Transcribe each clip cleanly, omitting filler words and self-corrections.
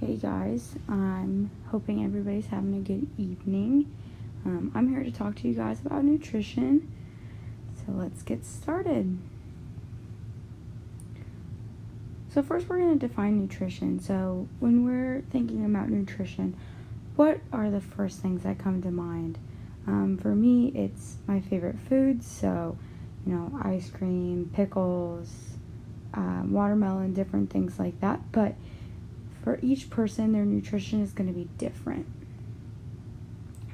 Hey guys, I'm hoping everybody's having a good evening. I'm here to talk to you guys about nutrition. So let's get started. So first we're going to define nutrition. So when we're thinking about nutrition, what are the first things that come to mind? For me, it's my favorite foods. So, ice cream, pickles, watermelon, different things like that. But for each person, their nutrition is going to be different.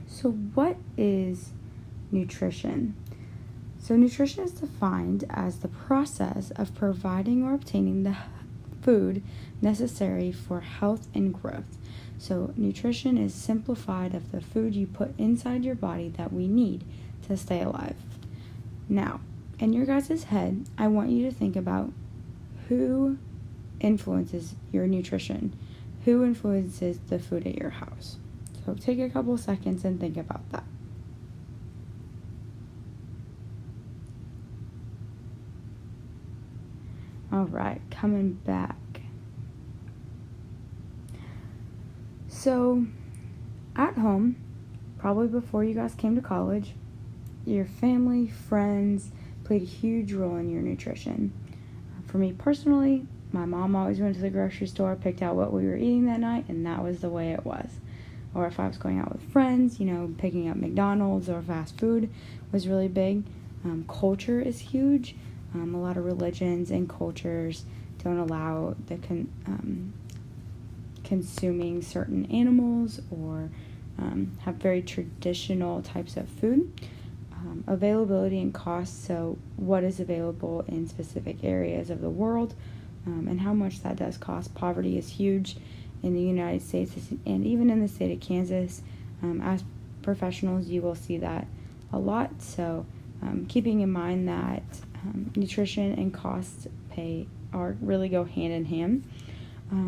So what is nutrition? So nutrition is defined as the process of providing or obtaining the food necessary for health and growth. So nutrition is simplified of the food you put inside your body that we need to stay alive. Now, in your guys' head, I want you to think about who influences your nutrition. Who influences the food at your house? So take a couple seconds and think about that. All right, coming back. So at home, probably before you guys came to college, your family, friends played a huge role in your nutrition. For me personally, my mom always went to the grocery store, picked out what we were eating that night, and that was the way it was. Or if I was going out with friends, picking up McDonald's or fast food was really big. Culture is huge. A lot of religions and cultures don't allow the consuming certain animals or have very traditional types of food. Availability and cost, so what is available in specific areas of the world and how much that does cost. Poverty is huge in the United States and even in the state of Kansas. As professionals, you will see that a lot. So keeping in mind that nutrition and cost really go hand in hand.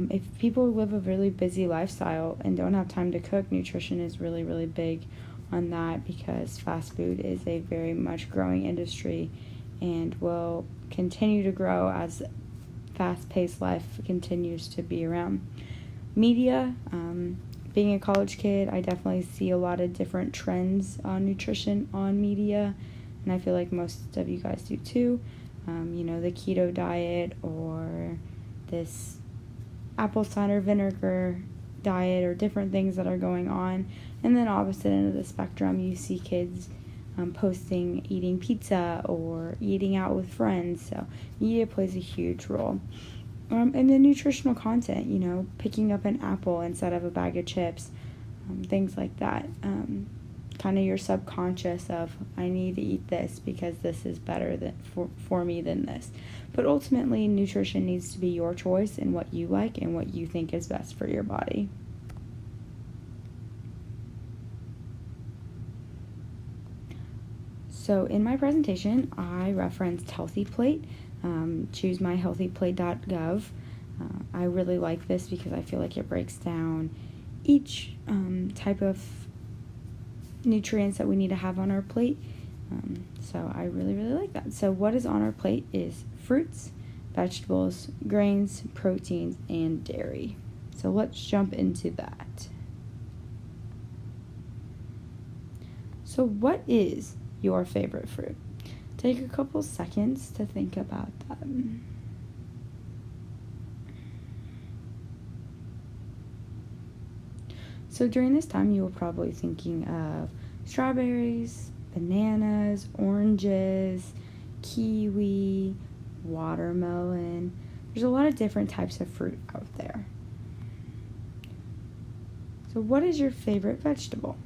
If people live a really busy lifestyle and don't have time to cook, nutrition is really, really big on that because fast food is a very much growing industry and will continue to grow as fast-paced life continues to be around. Media, being a college kid, I definitely see a lot of different trends on nutrition on media, and I feel like most of you guys do too. The keto diet or this apple cider vinegar diet or different things that are going on. And then opposite end of the spectrum, you see kids posting eating pizza or eating out with friends. So media plays a huge role. And the nutritional content, picking up an apple instead of a bag of chips, things like that. Kind of your subconscious of, I need to eat this because this is better for me than this. But ultimately, nutrition needs to be your choice and what you like and what you think is best for your body. So in my presentation, I referenced Healthy Plate. Choose myhealthyplate.gov. I really like this because I feel like it breaks down each type of nutrients that we need to have on our plate. So I really, really like that. So what is on our plate is fruits, vegetables, grains, proteins, and dairy. So let's jump into that. So what is your favorite fruit? Take a couple seconds to think about that. So during this time, you were probably thinking of strawberries, bananas, oranges, kiwi, watermelon. There's a lot of different types of fruit out there. So what is your favorite vegetable?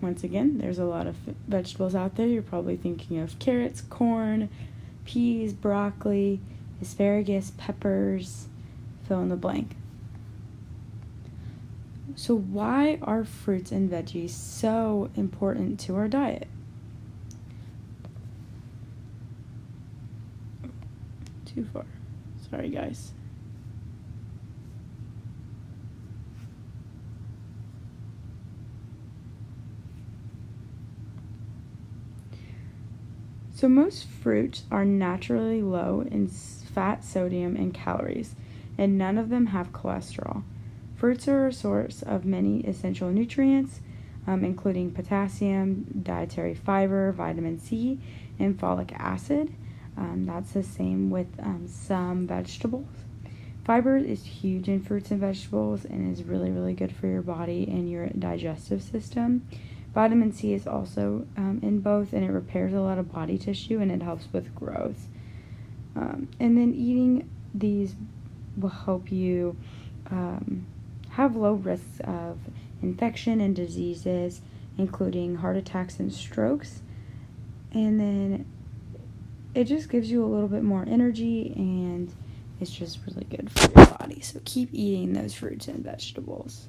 Once again, there's a lot of vegetables out there. You're probably thinking of carrots, corn, peas, broccoli, asparagus, peppers, fill in the blank. So why are fruits and veggies so important to our diet? Too far. Sorry, guys. So most fruits are naturally low in fat, sodium, and calories, and none of them have cholesterol. Fruits are a source of many essential nutrients, including potassium, dietary fiber, vitamin C, and folic acid. That's the same with some vegetables. Fiber is huge in fruits and vegetables and is really, really good for your body and your digestive system. Vitamin C is also in both, and it repairs a lot of body tissue and it helps with growth. And then eating these will help you have low risks of infection and diseases, including heart attacks and strokes. And then it just gives you a little bit more energy, and it's just really good for your body. So keep eating those fruits and vegetables.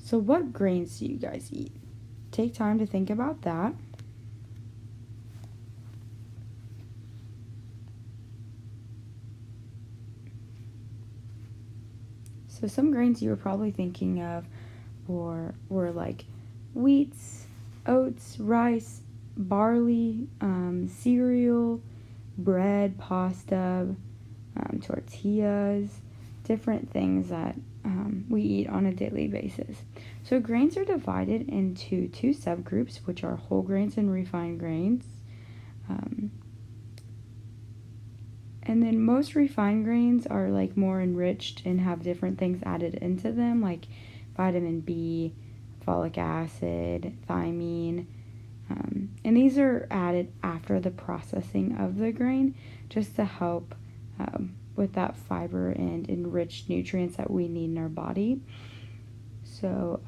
So what grains do you guys eat? Take time to think about that. So some grains you were probably thinking of were like wheats, oats, rice, barley, cereal, bread, pasta, tortillas, different things that we eat on a daily basis. So grains are divided into two subgroups, which are whole grains and refined grains. And then most refined grains are like more enriched and have different things added into them, like vitamin B, folic acid, thiamine. And these are added after the processing of the grain just to help with that fiber and enriched nutrients that we need in our body. So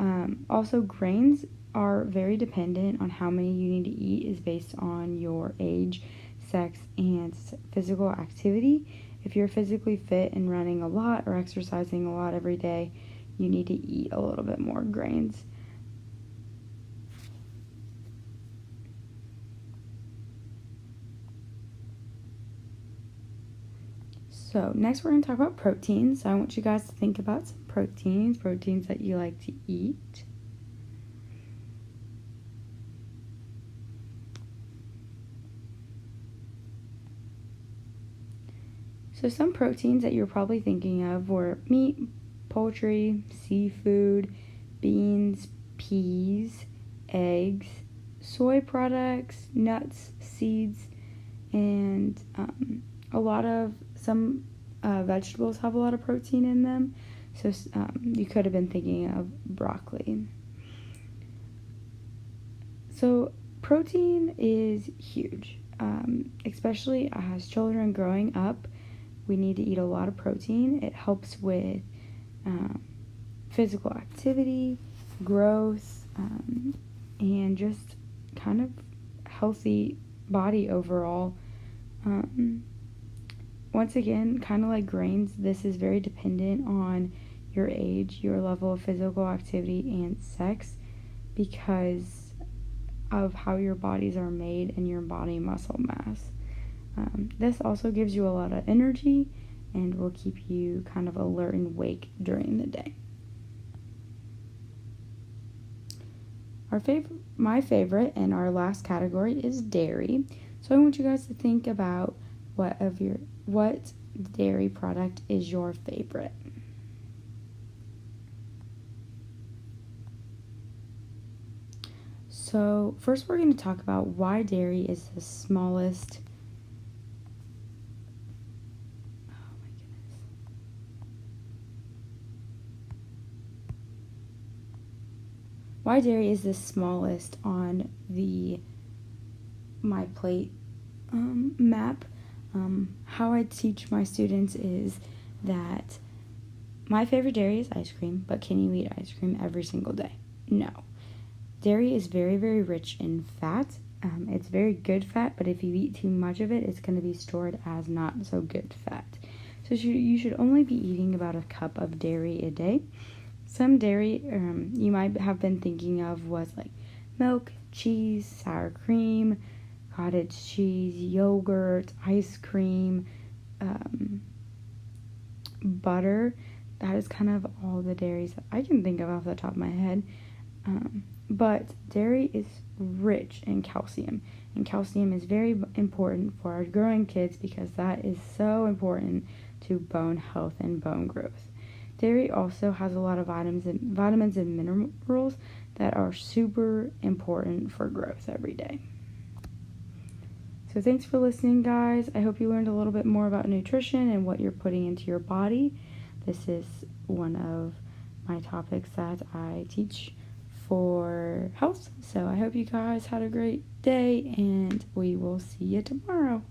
also grains are very dependent on how many you need to eat is based on your age, sex, and physical activity. If you're physically fit and running a lot or exercising a lot every day, you need to eat a little bit more grains. So next we're going to talk about proteins. So I want you guys to think about some proteins that you like to eat. So some proteins that you're probably thinking of were meat, poultry, seafood, beans, peas, eggs, soy products, nuts, seeds, and some vegetables have a lot of protein in them. So you could have been thinking of broccoli. So protein is huge, especially as children growing up. We need to eat a lot of protein. It helps with physical activity, growth, and just kind of healthy body overall. Once again, kind of like grains, this is very dependent on your age, your level of physical activity, and sex because of how your bodies are made and your body muscle mass. This also gives you a lot of energy and will keep you kind of alert and awake during the day. My favorite and our last category is dairy. So I want you guys to think about what dairy product is your favorite. So first we're going to talk about why dairy is the smallest why dairy is the smallest on the My Plate map. How I teach my students is that my favorite dairy is ice cream, but can you eat ice cream every single day? No. Dairy is very, very rich in fat. It's very good fat, but if you eat too much of it, it's going to be stored as not so good fat. So you should only be eating about a cup of dairy a day. Some dairy you might have been thinking of was like milk, cheese, sour cream, cottage cheese, yogurt, ice cream, butter. That is kind of all the dairies that I can think of off the top of my head. But dairy is rich in calcium. And calcium is very important for our growing kids because that is so important to bone health and bone growth. Dairy also has a lot of vitamins and minerals that are super important for growth every day. So thanks for listening, guys. I hope you learned a little bit more about nutrition and what you're putting into your body. This is one of my topics that I teach for health. So I hope you guys had a great day, and we will see you tomorrow.